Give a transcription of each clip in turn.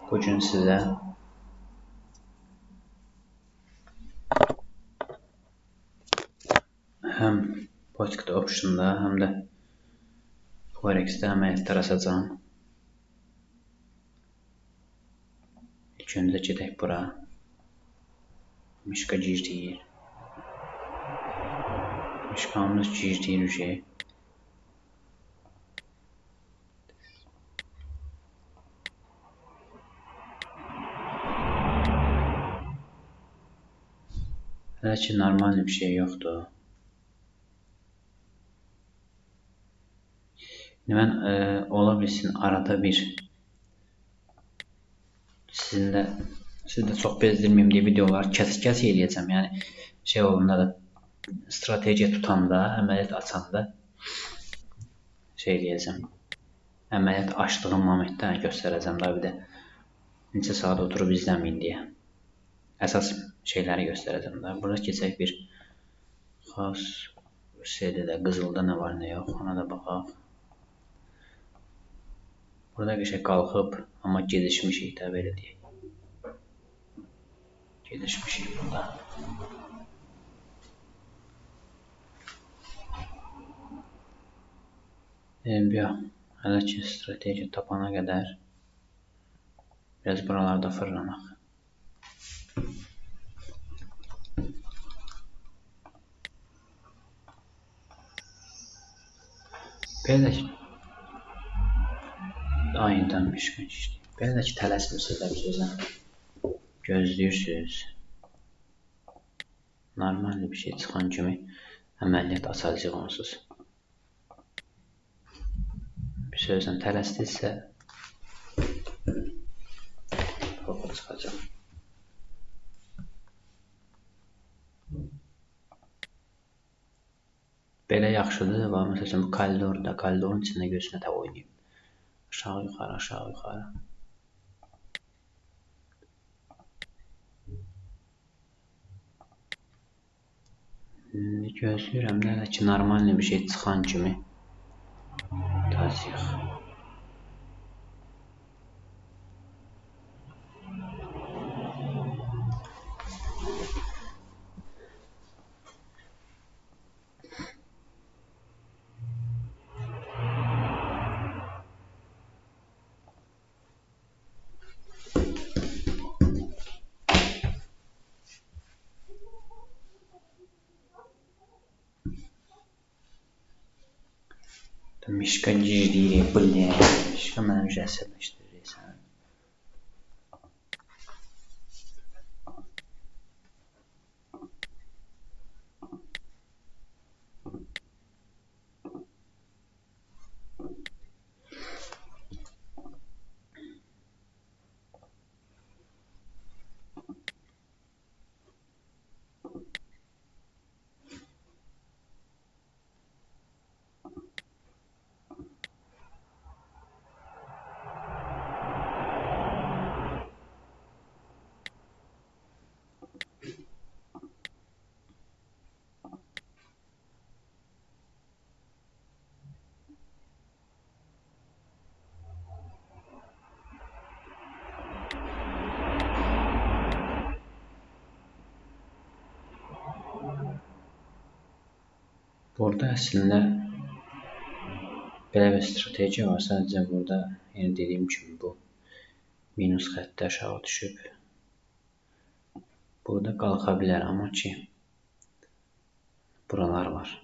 Bugün sizə həm Pocket Option'da, həm də Forex-də əməliyyatlar açacağım. İlk öncə gedək bura. Mişqa girir. Mişqamız girir. Hələ ki, normal bir şey yoxdur. Mən ola bilsin arada bir sizdə çox bezdirməyim deyə videolar kəs eləyəcəm. Yəni şey olanda da strategiya tutanda, əməliyyat açanda şey eləyəcəm. Əməliyyat açdığım momentdə göstərəcəm da bir də neçə saat oturub izləməyin deyə. Əsas şeyləri göstərəcəm da. Burada keçək bir xas şeydə qızılda nə var nə yox, ona da baxaq. Burada bir şey qalxıb, amma gedişmişik də belə deyək. Gedişmişik burada. Hələ ki strategiya tapana qədər biraz buralarda fırlanaq. Belə ki, ayından mişqa keçdik. Belə ki, tələsmirsiniz də bir sözlə. Gözləyirsiniz. Normal bir şey çıxan kimi əməliyyat açacaq onsuz. Bir sözlə tələsdinizsə fokus çıxacaq. Belə yaxşıdır. Məsələn, bu koridorun içində gözünə də oynayıb. Aşağı yuxarı, aşağı yuxarı. Gözləyirəm də ki, normal bir şey çıxan kimi taziyıq. Mişqa girir, mişqa mənə əsəbləşdirirsən. Burada əslində belə bir strategiya var. Sadəcə burada yəni dediyim kimi bu minus xəttə aşağı düşüb. Burada qalxa bilər, amma ki buralar var.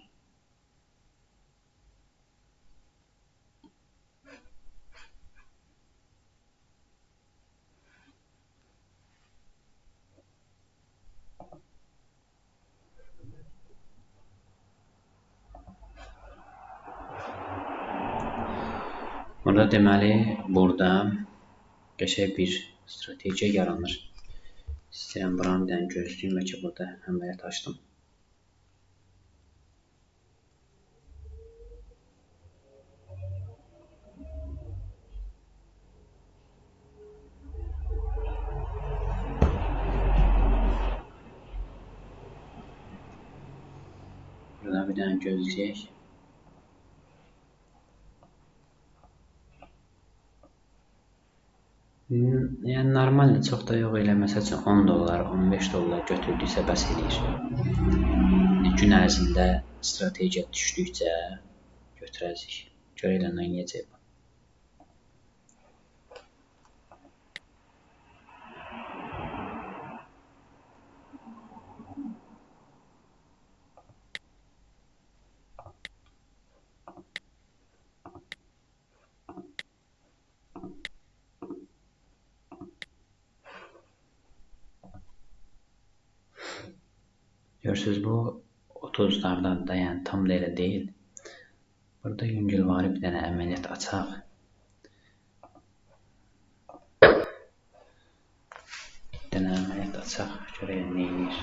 Burada deməli, burada qəşəng bir strategiya yaranır. İstəyirəm buranı bir dənə gözləyim və ki, burada əməliyyat açdım. Burada bir dənə gözləyək. Yəni normaldır, çox da yox elə. Məsəl üçün 10 dollar, 15 dollar götürdüksə bəs eləyir. Gün ərzində strategiya düşdükcə götürəcək. Görə nə edəcək. Görürsünüz, bu 30'lardan da, yəni tam da elə deyil. Burada yüngülvari bir dənə əməliyyat açaq. Bir dənə əməliyyat açaq, görək nə edir.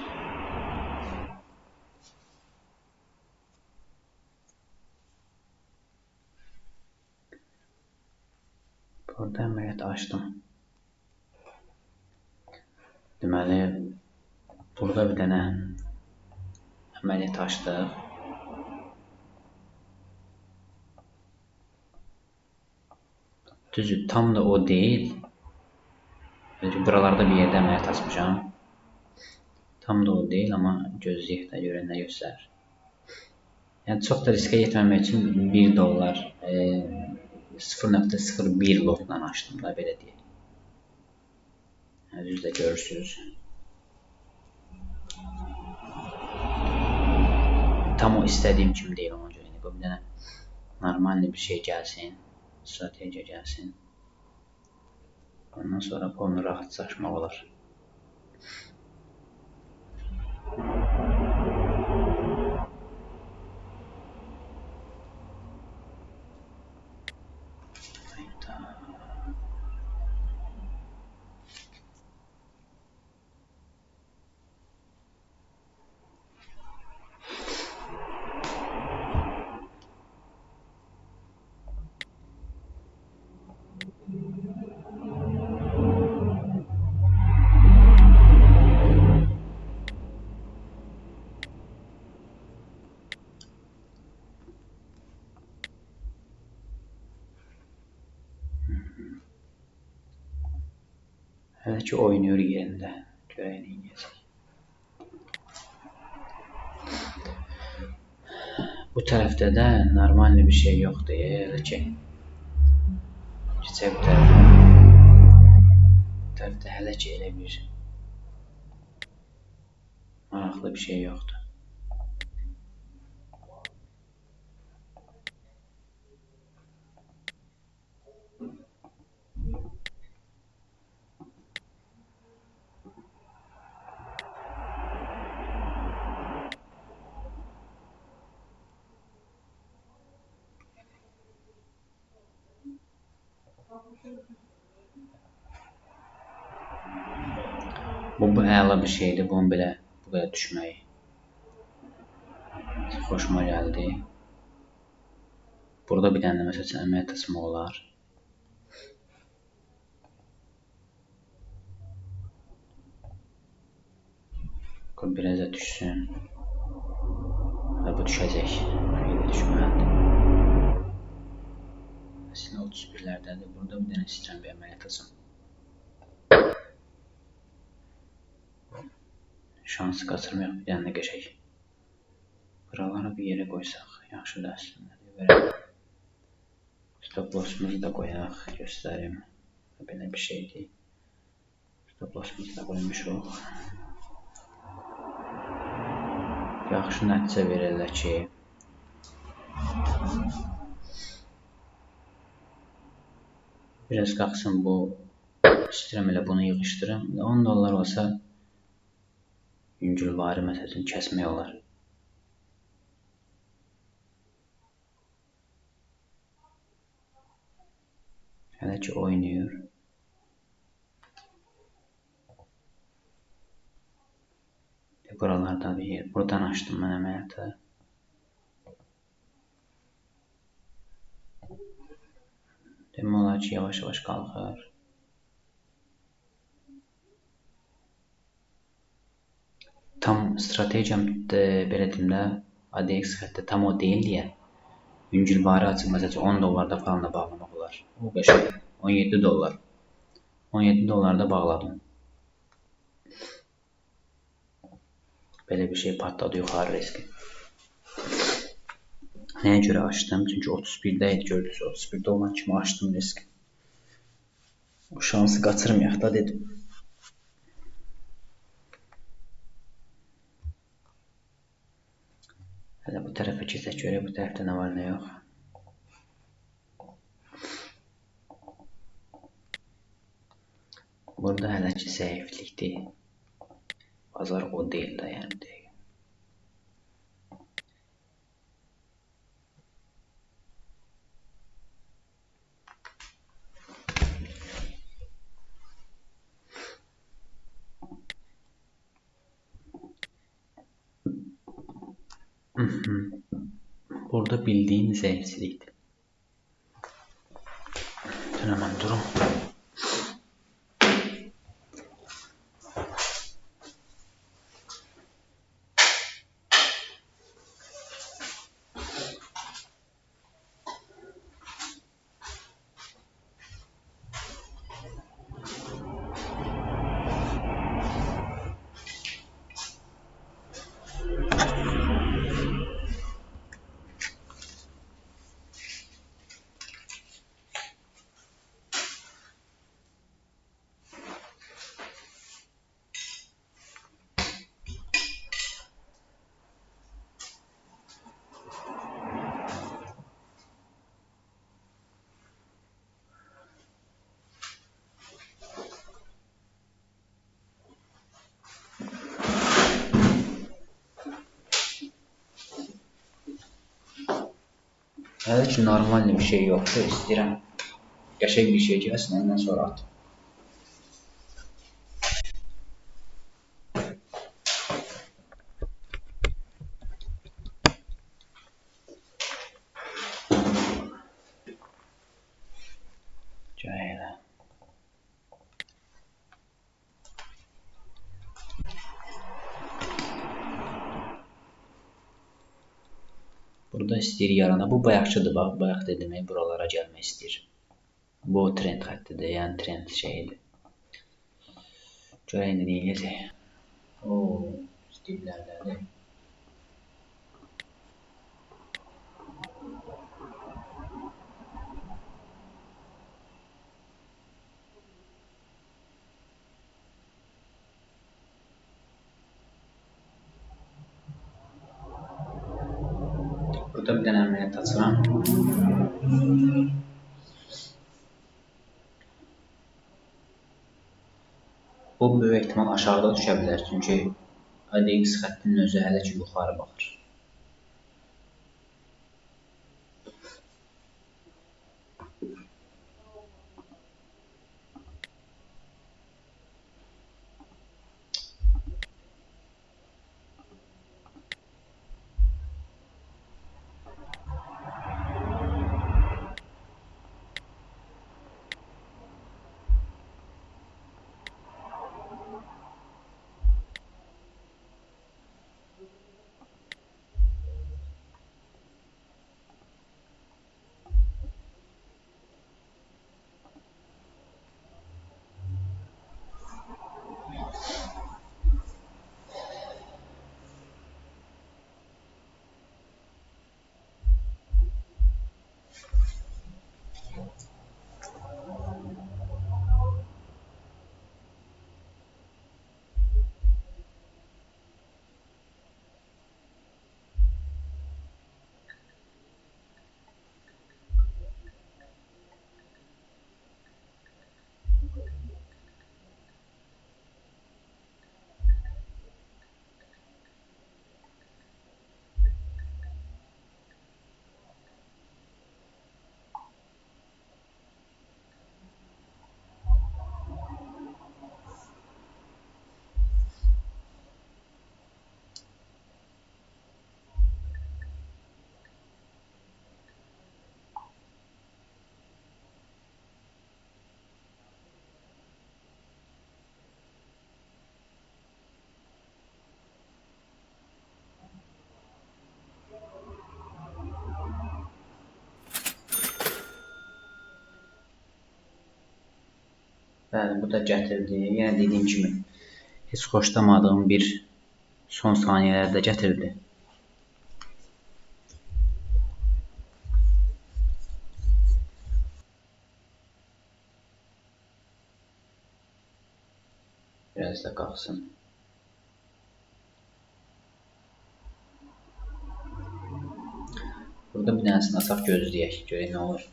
Burada əməliyyat açdım. Deməli, burada bir dənə əməliyyat açdıq. Düzdür, tam da o deyil. Buralarda bir yerdə əməliyyat açmışam. Tam da o deyil, amma gözləyək də görə nə göstərir. Yəni çox da riskə getməmək üçün 1 dollar 0.01 lotla açdım da, belə deyək. Yəni, düz də görürsünüz. Tam o istədiyim kimi deyil ona görə. Bu bir dənə normal bir şey gəlsin, strategiya gəlsin. Ondan sonra onu rahatlaşmaq olar. Hələ ki oynayır yerində. Görək nə edəcək. Bu tərəfdə də normal bir şey yoxdur. Hələ ki. Keçək bu tərəfə. Bu tərəfdə hələ ki elə bir maraqlı bir şey yoxdur. Bu əla bir şeydir. Bunun belə bu qədər düşməyi xoşuma gəldi. Burada bir dənə məsəl üçün əməliyyat açmaq olar. Qoy biraz da düşsün. Bu düşəcək. Xeyli düşməlidir. Əslində 31'lərdədir. Burada bir dənə istəyirəm bir əməliyyat açım. Şansı qaçırmayaq, bir dənə də qəşək. Buraları bir yerə qoysaq, yaxşıdır əslində. Stop loss'umuzu da qoyaq, göstərim. Belə bir şeydir. Stop loss'umuzu da qoymuşuq. Yaxşı nəticə verirlər ki, biraz qalxsın bu, istəyirəm elə bunu yığışdırım. 10 dollar olsa, yüngülvari məsəl üçün kəsmək olar. Hələ ki oynayır. Buralarda bir yer. Buradan açdım mən əməliyyatı. Demək olar ki, yavaş-yavaş qalxır. Tam stratejiyam belə deyim də, ADX xəttə tam o deyil deyə yüngülvari açıq məsəl üçün 10 dollarda falan da bağlamaq olar. O qəşəng 17 dollar. $17 bağladım. Belə bir şey patladı yuxarı riski. Nəyə görə açdım? Çünki 31-də idi, gördünüz. 31-də olan kimi açdım riski. O şansı qaçırmayaq da dedim. Hələ bu tərəfə keçək, görək bu tərəfdə nə var, nə yox. Burada hələ ki zəiflikdir. Bazar o deyil də, yəni deyil. Burada bildiyim zəifçilikdir. Hemen durun. Hələ ki normal bir şey yoxdur. İstəyirəm qəşəng bir şey gəlsin, ondan sonra at. Gələ. Burada istəyir yarana. Bu bayaqçıdır, bax, bayaq dedim, buralara gəlmək istəyir. Bu trend xəttidir, yəni trend şeyidir. Görək nə deyəcək. Oo, diblərdədir. Burada bir dənə əməliyyat açıram. Bu böyük ehtimal aşağıda düşə bilər, çünki ADX xəttinin özü hələ ki yuxarı baxır. Bəli, bu da gətirdi. Yəni dediyim kimi heç xoşlamadığım bir son saniyələrdə gətirdi. Biraz da qalsın. Burada bir dənəsini açaq gözləyək, görək nə olur.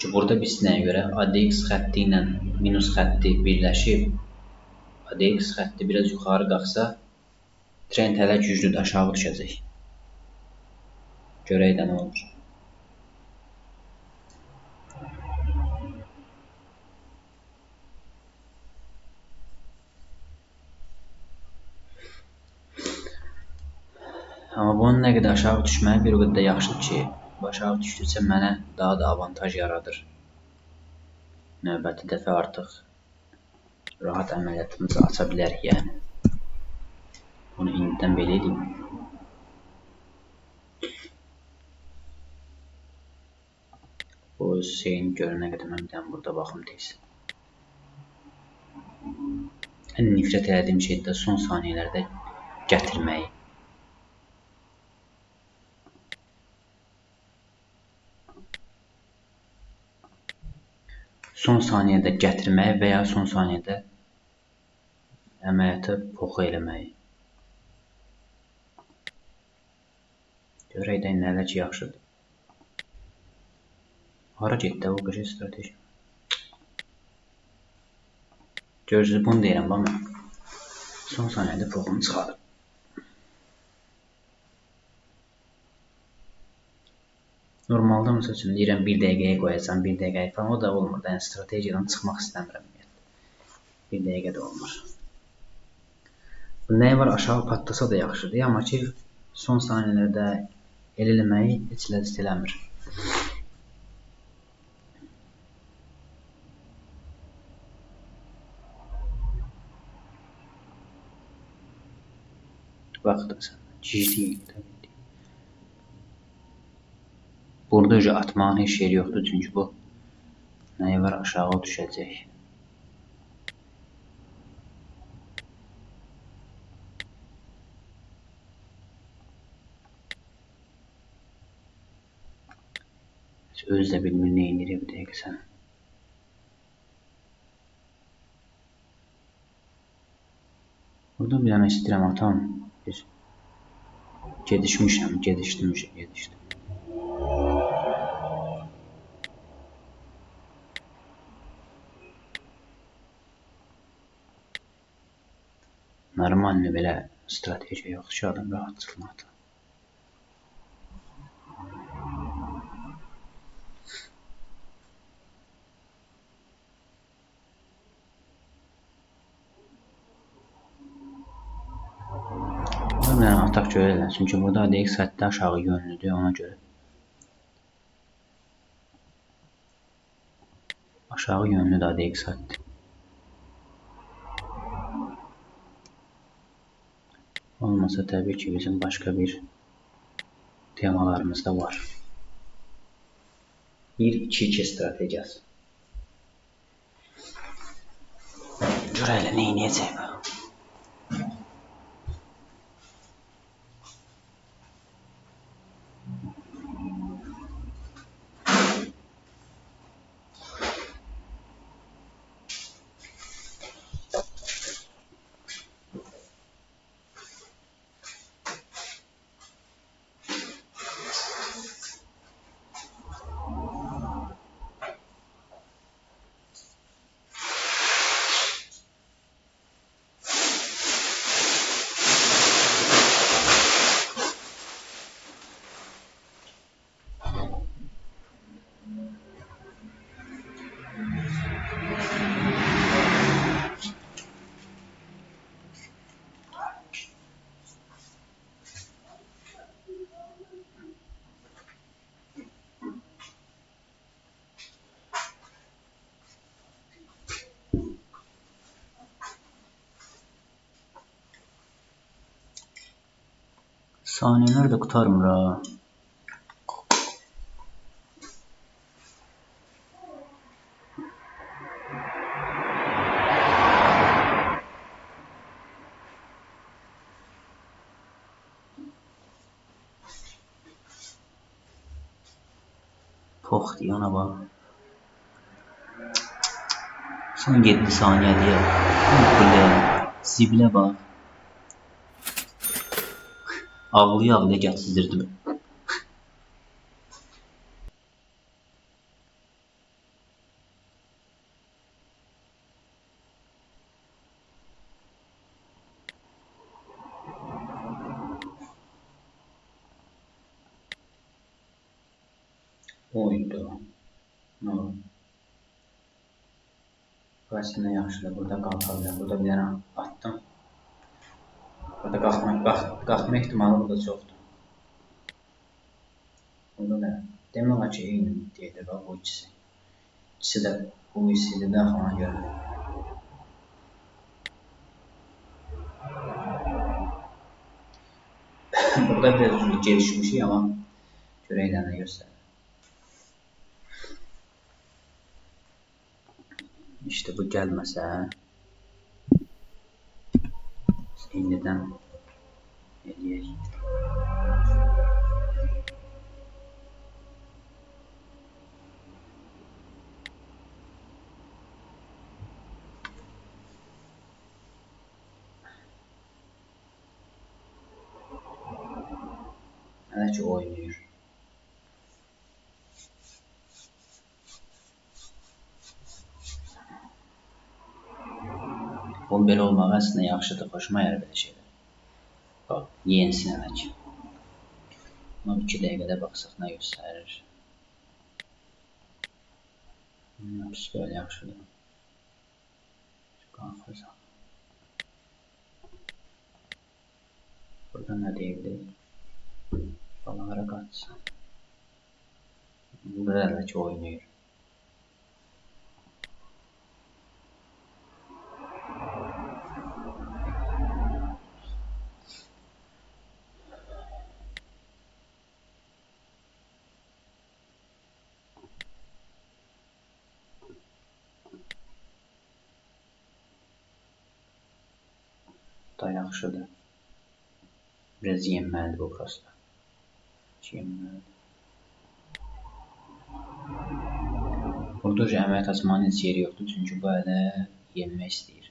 Ki burada biz nəyə görə ADX xətti ilə minus xətti birləşib, ADX xətti biraz yuxarı qalxsa, trend hələ güclüdür, aşağı düşəcək. Görək də nə olur. Amma bunun nə qədər aşağı düşməyi bir o qədər də yaxşıdır ki, aşağı düşdükcə mənə daha da avantaj yaradır. Növbəti dəfə artıq rahat əməliyyatımızı aça bilərik yəni. Bunu indidən belə edeyim. Bu öz şeyini görənə qədər mən bir dənə burada baxım tez. Ən nifrət etdiyim şey də son saniyələrdə gətirməyi. Son saniyədə gətirməyi və ya son saniyədə əməliyyatı poxu eləməyi. Görək də nələr ki yaxşıdır. Hara getdi o qıcı strateji? Görürsünüz, bunu deyirəm bana. Son saniyədə poxunu çıxarır. Normalda məsəl üçün deyirəm 1 dəqiqəyə qoyacam, 1 dəqiqəyə falan, o da olmur. Yəni strategiyadan çıxmaq istəmirəm. 1 dəqiqə də olmur. Bu nəyə var, aşağı patlasa da yaxşıdır, amma ki son saniyələrdə el eləməyi heç ləzzət eləmir. Vaxtdır gizliyim. Burada öyle atmağın heç yeri yoxdur, çünki bu nəyə var, aşağı düşəcək. Öz də bilmir nə edir bir dəqiqə sən. Burada bir dənə istəyirəm atam. Gedişmişəm. Normalni belə stratejiya yoxdur ki, adam rahatçılıqla atır. Mən ataq görərlər, çünki burada ADX xətti aşağı yönlüdür, ona görə. Aşağı yönlüdür ADX xətti. Olmasa təbii ki bizim başqa bir temalarımız da var. 1-2-2 stratejiyası. Görəylə nə edəcək bu? Saniyeler de kurtarmır ha. Çok diyor ona bak. Son 7 saniye diye. Böyle zibile bak. Ağlaya ağlaya gətirdirdi. Oydu. No. Burası ne yaxşıdır. Burada qalxabilirim. Burada bir dənə attım. Burada qalxma ihtimali burada çoxdur. Burada da demək olar ki, eyni deyədir bu ikisi. İkisi də bu ikisidir də ona görə. Burada biraz gelişmişik ama görəkdən də göstərir. İşte bu gəlməsə indidən eləyək. Hələ ki oynayır. Bu belə olmağı əslində yaxşıdır, xoşuma gəlir belə şeylər. Bax, yenisin hələ ki. Buna 2 dəqiqədə baxsaq nə göstərir. Pis belə yaxşıdır. Qalxırsaq. Burada nə deyilir? Balıqlara qaçsın. Burada hələ ki oynayır. Da yaxşıdır. Biraz yenməlidir bu prosta. Yenməlidir. Burada əməliyyat açmanın heç yeri yoxdur, çünki bu hələ yenmək istəyir.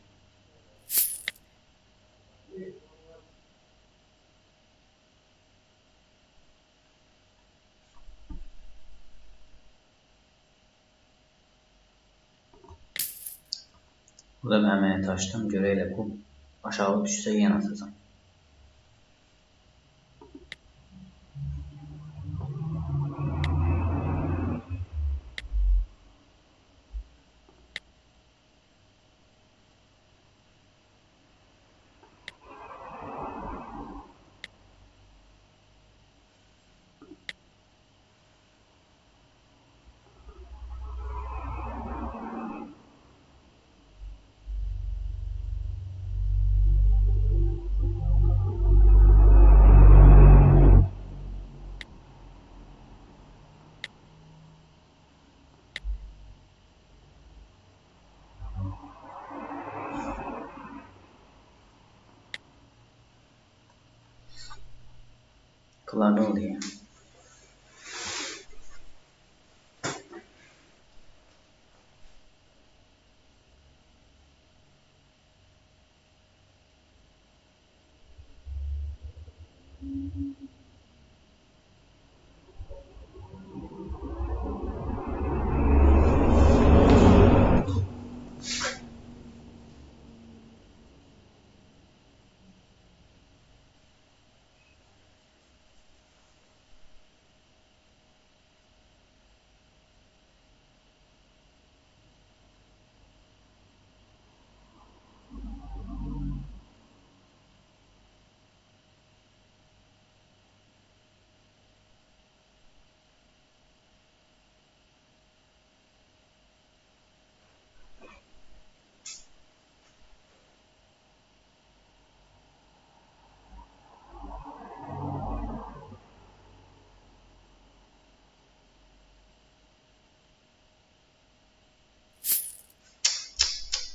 Burada bir əməliyyat açdım, görə elə bu aşağı düşsə yenə atacağım. Kılavre oluyor.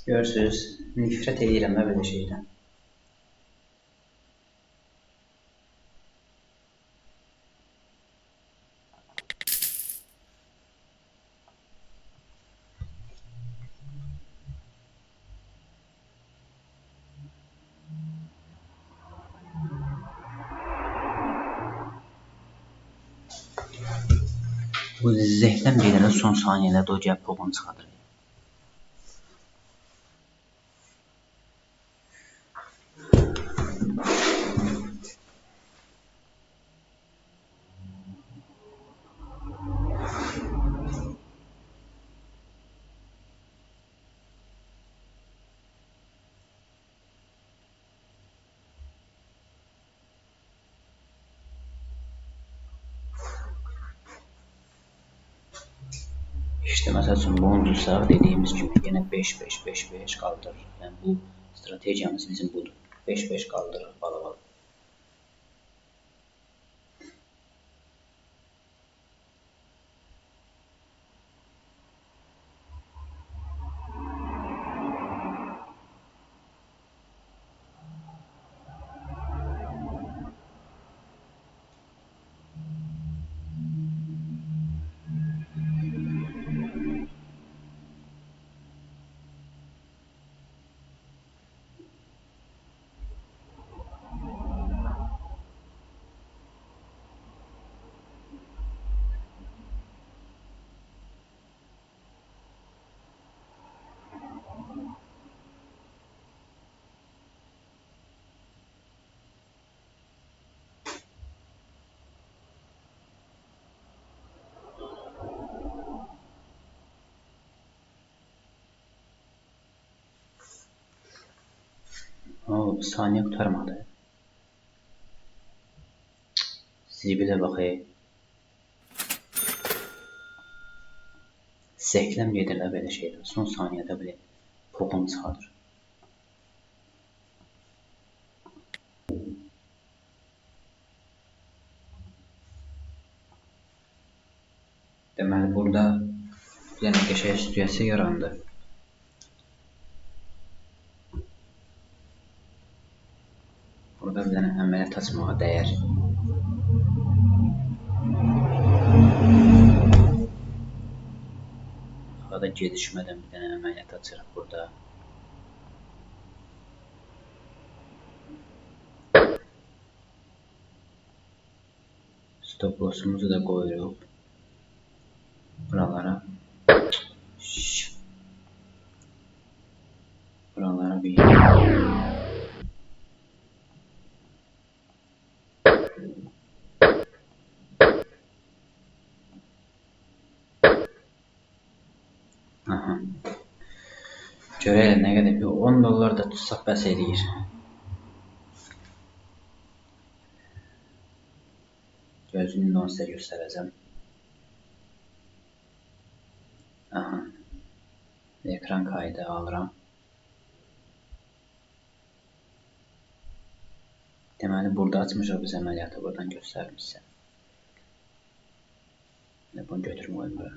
Görürsünüz, nifrət edirəm də belə şeydən. Bu zehdən gedəndə son saniyələrdə o gəlib pulunu çıxardır. İşte məsəl üçün bunu udursaq, dediyimiz kimi yenə 5-5-5-5 qaldırır. Yəni bu stratejiyamız bizim budur. 5-5 qaldırır bala-bala. O saniye kurtarmadı. Zibilə baxayım. Zəhləm gedirlər belə şeylər. Son saniyədə belə pulunu çıxardır. Deməli burada yenə qəşəng situasiya yarandı. Burada bir dənə əməliyyat açmağa dəyər. Arada gedişmədən bir dənə əməliyyat açırıq burada. Stop loss'umuzu da qoyuruq. Buralara. Buralara bir. Aha. Görək nə qədər bir 10 dollar da tutsaq bəs eləyir. Gözünü onu sizə göstərəcəm. Aha. Ekran kaydı alıram. Deməli burada açmışıq biz əməliyyatı, buradan göstərmişsə. Bunu götürməyim bura.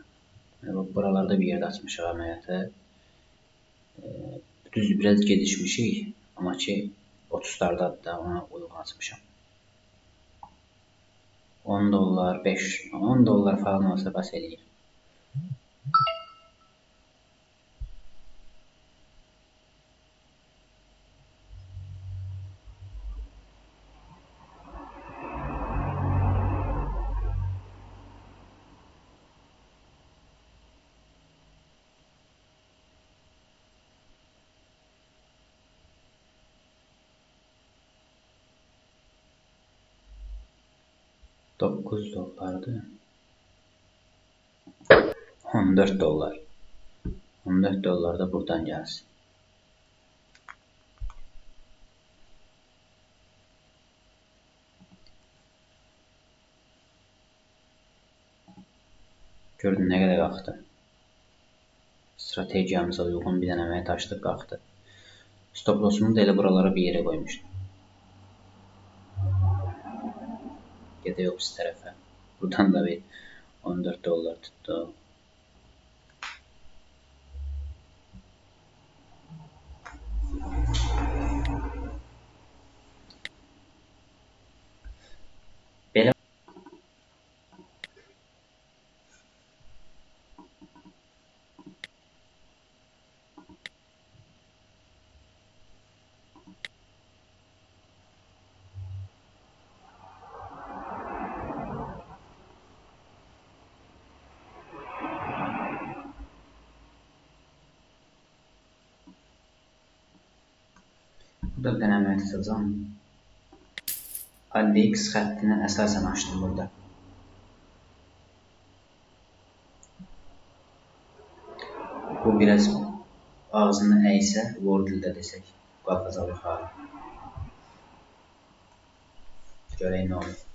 Buralarda bir yerdə açmışıq əməliyyatı. Düz biraz gedişmişik, amma ki 30'lardadır da ona uyğun açmışam. 10 dollar, 10 dollar falan olsa bəs eləyir. $9'dur. 14 dollar. 14 dollar da buradan gəlsin. Gördün nə qədər qalxdı. Stratejiyamıza uyğun bir dənə əməliyyat açdıq, qalxdı. Stop loss'umu da elə buralara bir yerə qoymuşdum. Gedək o pis tərəfə. Buradan da bir 14 dollar tutdu. Belə Burada bir dənə əməliyyat tutacağım. ADX xəttinə əsasən açdım burada. Bu biraz ağzını əysə, Word dildə desək, qalxacaq yuxarı. Görək nə olur.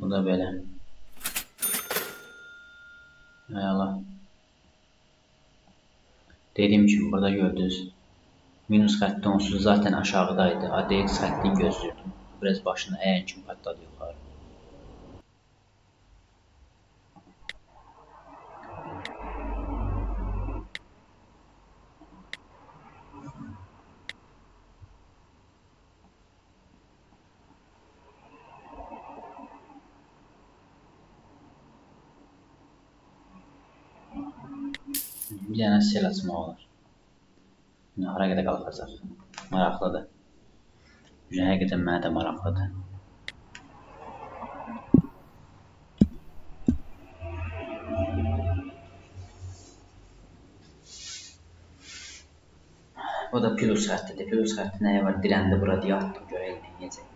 Bu da belə. Əla. Dediyim kimi, burada gördünüz. Minus xətti onsuz zaten aşağıdaydı. ADX xəttini gözlüyordum. Biraz başını əyən kimi patladı yuxarı. Bir dənə sel açmaq olur. Hara qədər qalxacaq. Maraqlıdır. Həqiqətən mənə də maraqlıdır. O da plus xəttidir. Plus xətti nəyə var? Diləndə bura deyə atdım. Görək nə yiyəcək.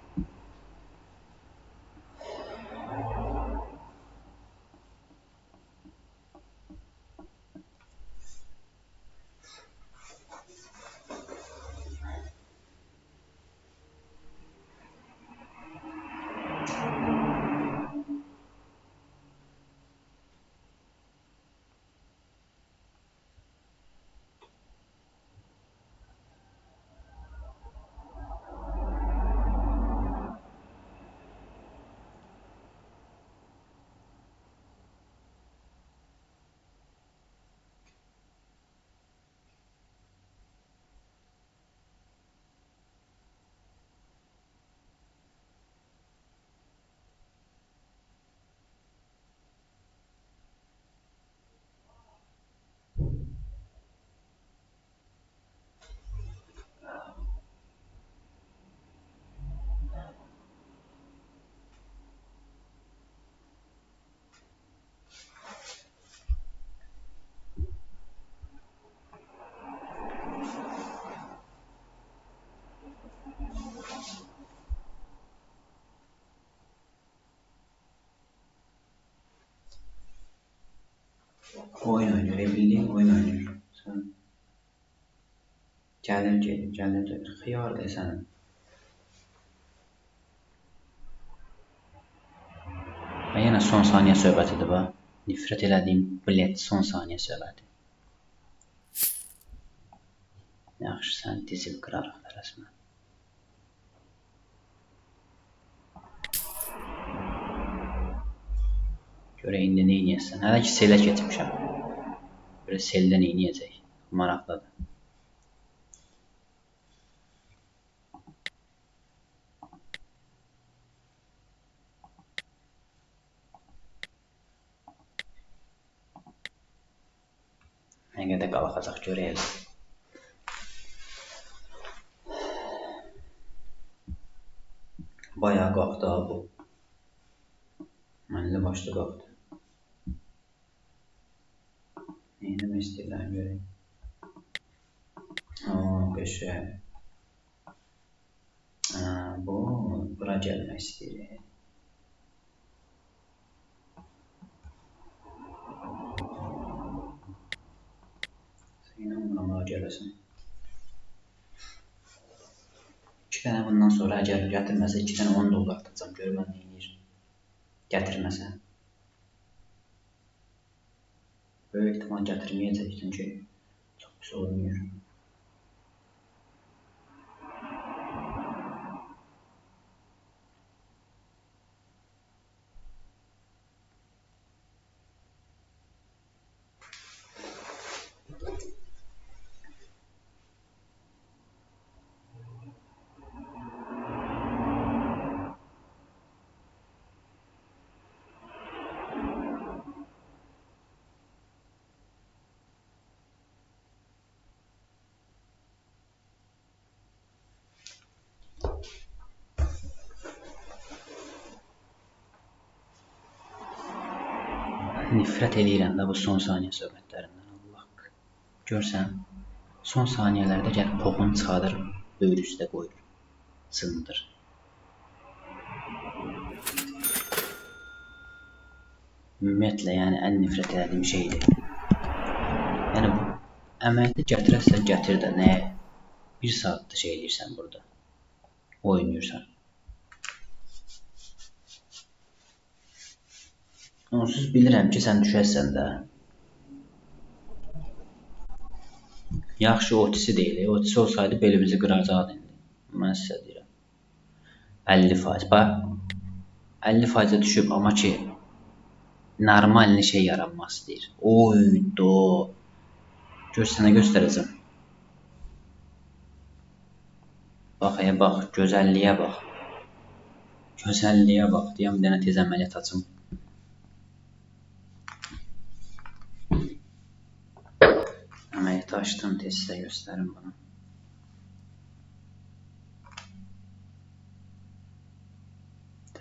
Oyun oynuyor. Bildiğin oyun oynuyor. Sen gelir. Xiyar desene. Və yenə son saniyə söhbətidir bu. Nifrət elədiyim bilet son saniyə söhbəti. Yaxşı, sən dizib qırarıq da rəsmən. Görək indi nə inəyəsən. Hələ ki selə keçmişəm. Görə seldə nə inəyəcək. Maraqlıdır. Nə qədər qalxacaq görək. Bayağı qalxdı ha bu. Mənlə başda qalxdı. Neyinəmək istəyirlər görək. Qəşəng. Bura gəlmək istəyir. İnanmıram, gələsin. 2 dənə bundan sonra əgər gətirməsə 2 dənə 10 dollar atacam. Gör mən neyinir. Gətirməsə. Böyük ehtimal gətirməyəcək, çünki çox pis olmuyor. Nifrət edirəm də bu son saniyə söhbətlərindən. Allah. Görsən, son saniyələrdə gəlib poxunu çıxardır, böyür üstə qoyur, sındır. Ümumiyyətlə, yəni ən nifrət edədiyim şeydir. Yəni bu əməkli gətirəsən, gətir də nəyə? 1 saatda şey edirsən burada. Oynayırsan. Onsuz bilirəm ki, sən düşəsən də. Yaxşı otisi deyil. Otisi olsaydı belimizi qıracaqdı indi. Mən sizə deyirəm. 50%. Bax, 50%-ə düşüb, amma ki, normal şey yaranmaz deyir. Oydo. Gör, sənə göstərəcəm. Bax, bax, gözəlliyə bax. Gözəlliyə bax. Deyəm, bir dənə tez əməliyyat açım. Əməliyyat açdım, tez sizə göstərim bunu.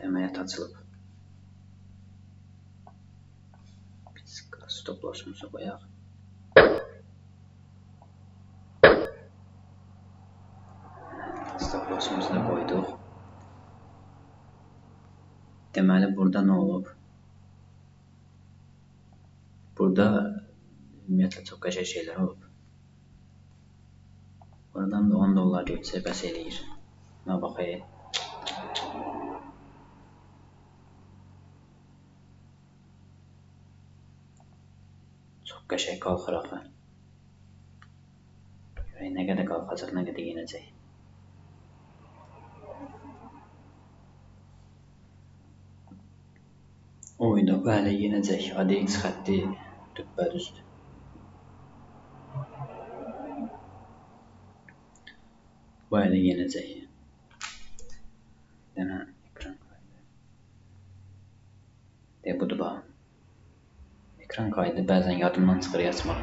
Əməliyyat açılıb. Stop loss'umuzu qoyaq. Stop loss'umuzu da qoyduq. Deməli, burada nə olub? Burada ümumiyyətlə çox qəşəng şeylər olub. Buradan da 10 dollar götürsə bəs eləyir. Nə baxayım. Çox qəşəng qalxır axı. Görək nə qədər qalxacaq, nə qədər yenəcək. Oyda bəli yenəcək. ADX xətti düppədüzdür. Bəli yenəcək. Dənə ekran kaydı. Budur bax. Ekran kaydı bəzən yadımdan çıxır açmaq.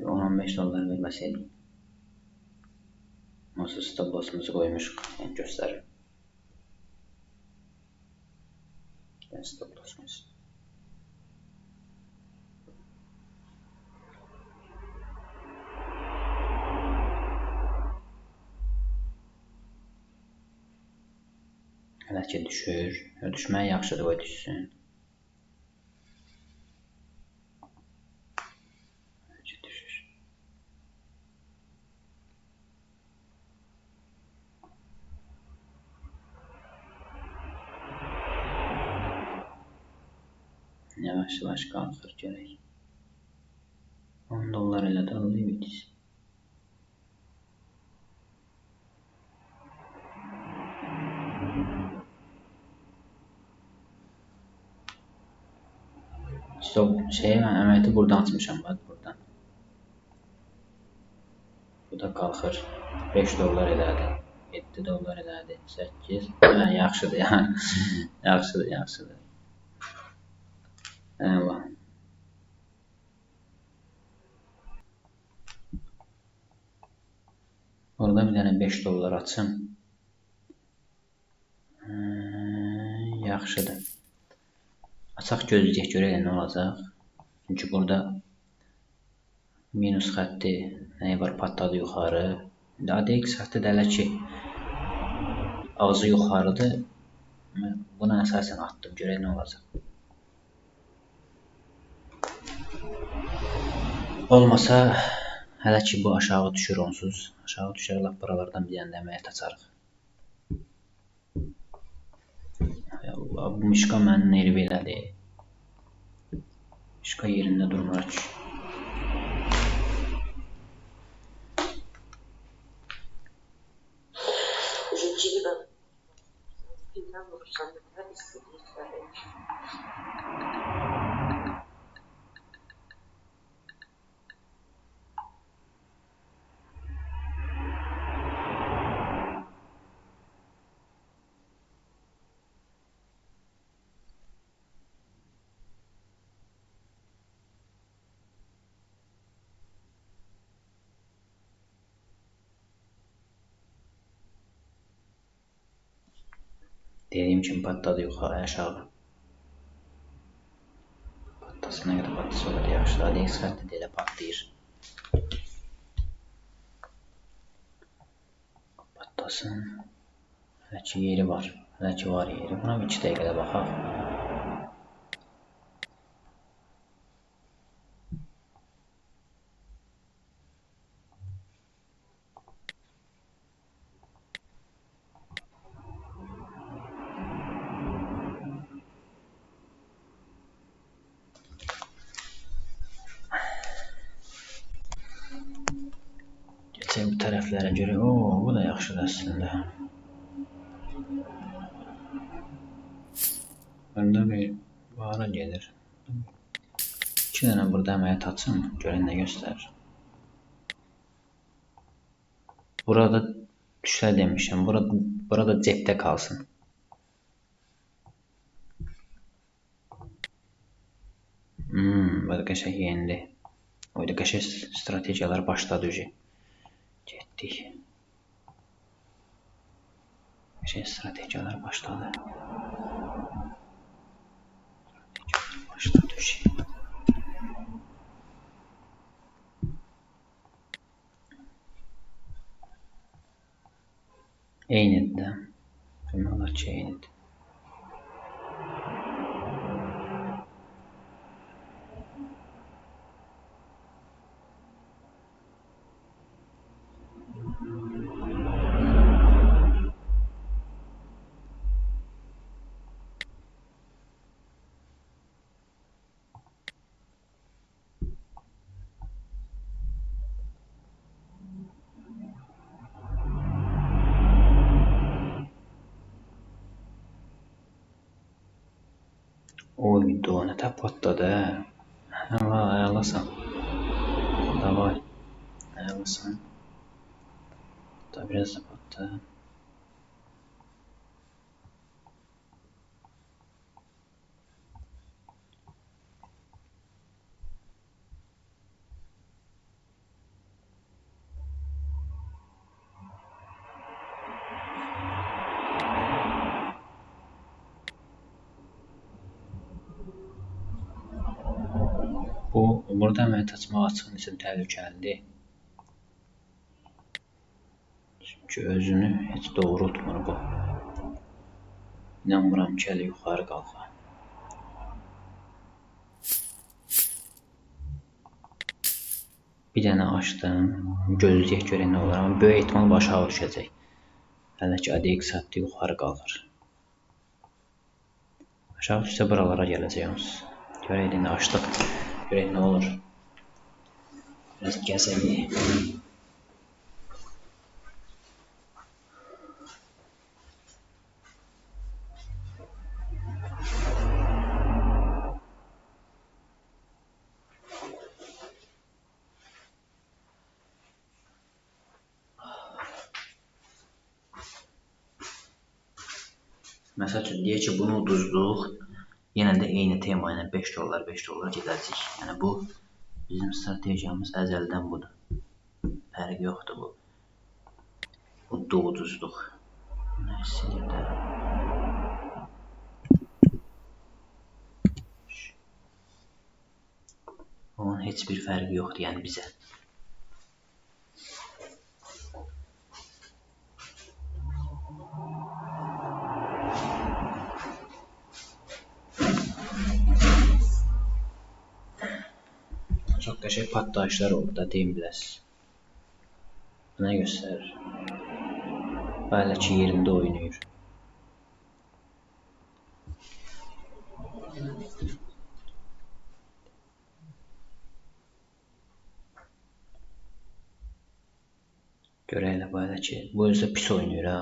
10-15 dollar verməsəydim. Onsuz stop loss'umuzu qoymuşuq. Yəni göstərir. Stop loss'umuz. Hələ ki düşür. Düşməyə yaxşıdır, qoy düşsün. Hələ ki düşür. Yavaş-yavaş qalxır görək. 10 dollar elə də alıyıq. Stop mən əməliyyatı buradan açmışam, bax buradan. Bu da qalxır. 5 dollar elədi. 7 dollar elədi. 8. Yaxşıdır, yəni. Yaxşıdır. Burada bir dənə 5 dollar açım. Yaxşıdır. Açaq gözləyək görək nə olacaq. Çünki burada minus xətti nəyi var, patladı yuxarı. İndi ADX xətti də elə ki ağzı yuxarıdır. Buna əsasən atdım, görək nə olacaq. Olmasa hələ ki bu aşağı düşür onsuz. Aşağı düşər, lap buralardan bir dənə əməliyyat açarıq. Allah, bu mişqa mənim nervi elədi. Mişqa yerində durmur ki. Dediyim kimi patladı yuxarı, aşağı. Patlasına qədər patlasa o qədər yaxşıdır. ADX xətti də elə patlayır. Patlasın. Hələ ki yeri var. Hələ ki var yeri. Buna bir 2 dəqiqədə baxaq. Geçək bu tərəflərə görə. Bu da yaxşıdır əslində. Bunda bir hara gedir. 2 dənə burada əməliyyat açım. Görən nə göstərir. Burada düşər demişəm. Burada cepdə qalsın. Burada qəşəng yendi. Oyda qəşəng strategiyalar başladı ucu. Getdik. Qəşəng strategiyalar başladı. Başladı ucu. Eynidir də. Demək ki, eynidir. Oy, donətə patladı, hə? Ayarlasan. Davay. Ayarlasan. Da biraz da patladı. Burada əməliyyat açmaq açığın üçün təhlükəlidir. Çünki özünü heç doğrultmur bu. İnanmıram ki, hələ yuxarı qalxa. Bir dənə açdım. Gözləyək görək nə olur. Amma böyük ehtimal aşağı düşəcək. Hələ ki ADX xətti yuxarı qalxır. Aşağı düşsə buralara gələcək onsuz. Görək indi açdıq. Görək nə olur. Biraz gəzəyik. Məsəl üçün, deyək ki, bunu uduzduq. Yenə də eyni tema ilə 5 dollar gedəcək. Yəni bu bizim strategiyamız əzəldən budur. Fərqi yoxdur bu. Uduzluq. Sinirdə. Onun heç bir fərqi yoxdur, yəni bizə. Çox qəşəng partlayışlar oldu da, deyim biləsiniz. Bu nə göstərir? Hələ ki yerində oynayır. Görəklə bu hələ ki. Bu özü pis oynayır ha.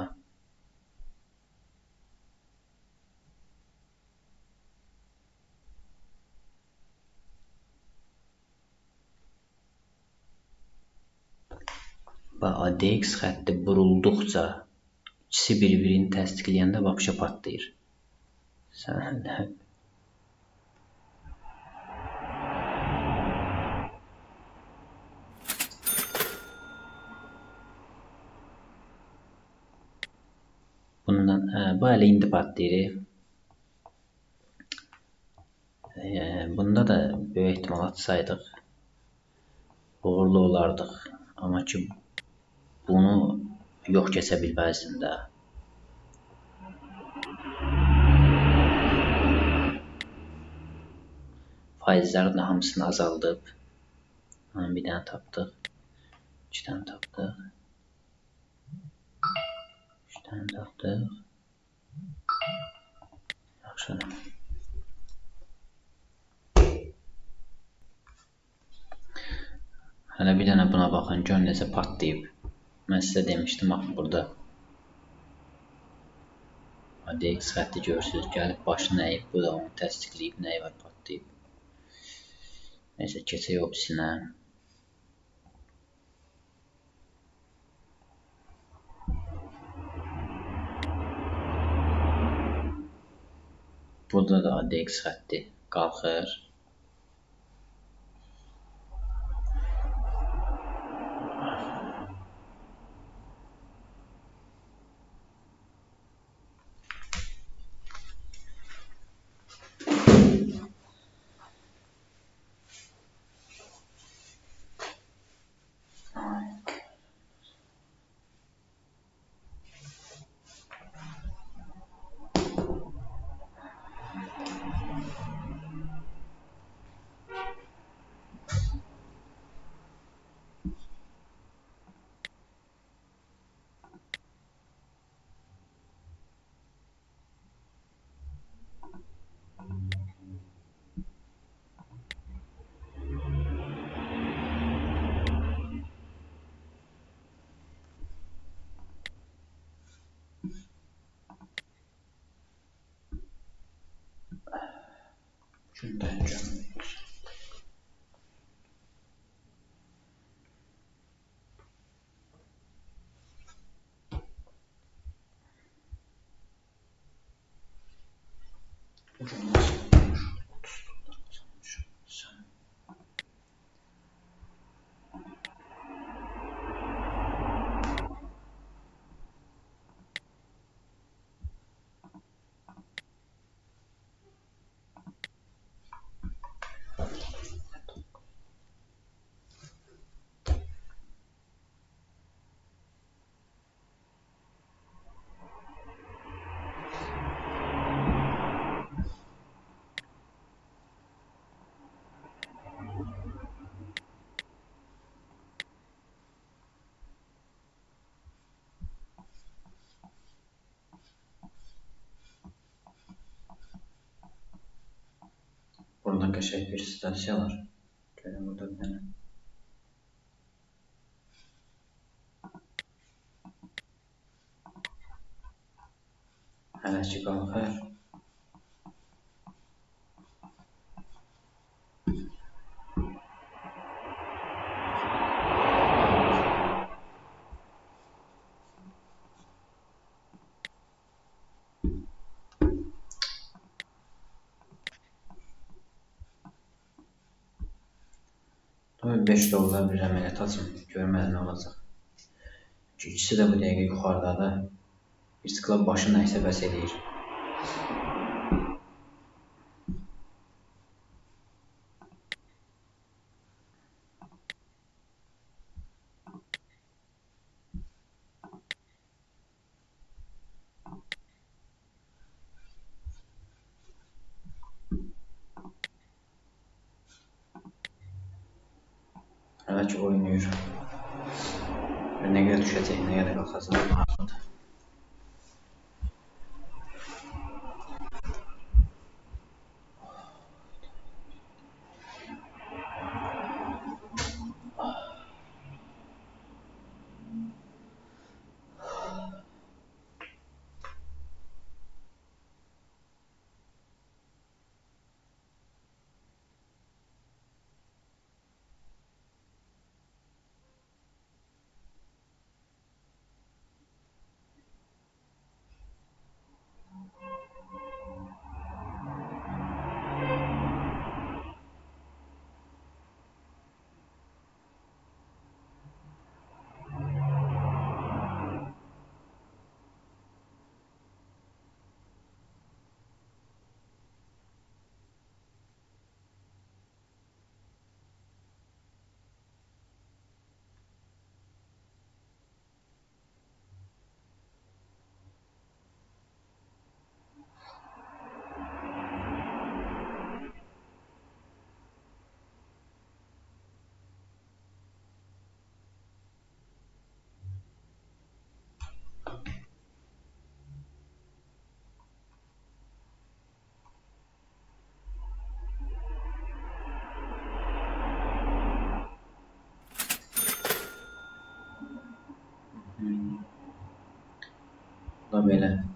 Bax, ADX xətti burulduqca ikisi bir-birini təsdiqləyəndə vapşa patlayır. Sən də... Bundan, bu hələ indi patlayır. Bunda da böyük ehtimal atsaydıq, uğurlu olardıq. Amma ki, bunu yox keçə bilməzdim də. Faizlərin də hamısını azaldıb. Bir dənə tapdıq. 2 dənə tapdıq. 3 dənə tapdıq. Yaxşı. Hələ bir dənə buna baxın, gör necə patlayıb. Mən sizə demişdim, axı burada ADX xətti görürsünüz, gəlib başını əyib, bu da onu təsdiqləyib, nəyi var patlayıb. Neysə, keçək ofisinə. Burada da ADX xətti qalxır. Şundan görmüyoruz. Burada qəşəng bir stansiya var. Gəlin burada bir dənə. Hələ ki qalxır. $5 bir əməliyyat açım, görməli nə olacaq. İkisi də bu dəqiqə yuxarıdadır. Bir tıkla başı nəysə bəs eləyir. Hələ ki oynayır. Nə qədər düşəcək, nə qədər qalxacaq maraqlıdır. Da belə.